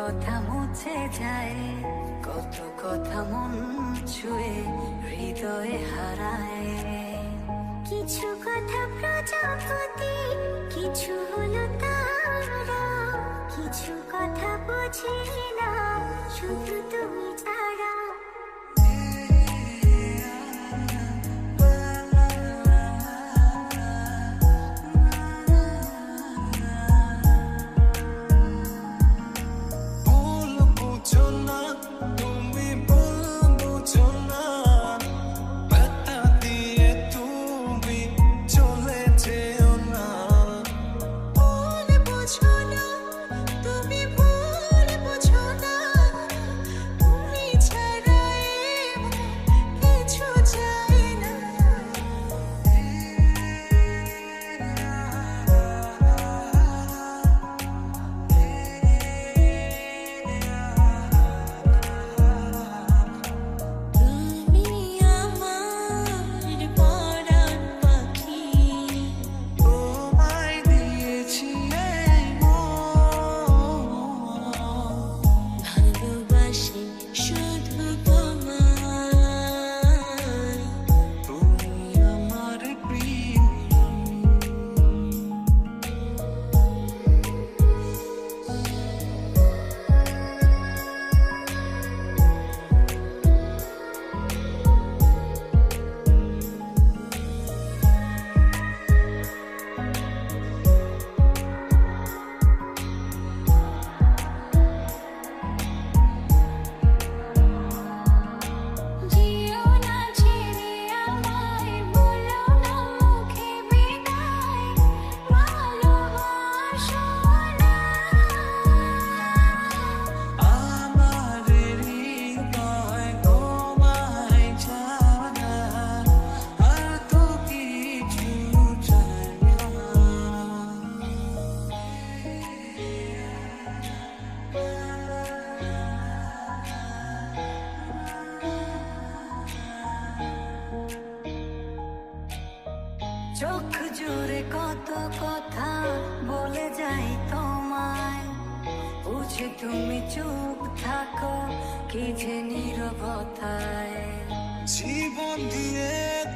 কথা মুছে যায়, কত কথা মন ছুঁয়ে হৃদয়ে হারায়। কিছু কথা প্রজাপতি, কিছু হলো তারা, কিছু কথা বুঝি না শুধু তুমি ছাড়া। চোখ জুড়ে কত কথা বলে যাই তোমায়, বুঝে তুমি চুপ থাকো কি যে নীরবতায়। জীবন দিয়ে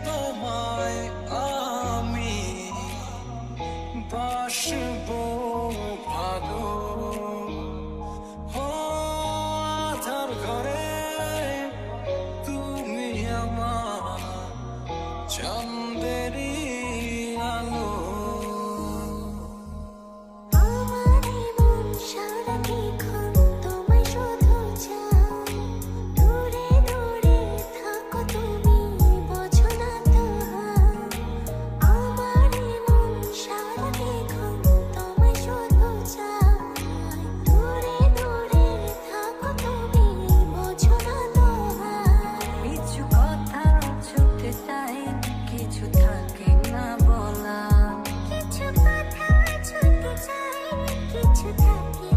তোমায় আমি বাসবো ভালো, আধার ঘরে তুমি আমার চাঁদেরই আলো। আমার মন সারাক্ষণ তোমায় শুধু চায়, দূরে দূরে থাকো তুমি বোঝো না তো। আমার মন সারাক্ষণ তোমায় শুধু চায়, দূরে দূরে থাকো তুমি বোঝো না তো। কিছু কথা ছুটে চাই, কিছু থাকে না বলা। কিছু কথা ছুটে চাই, কিছু থাকে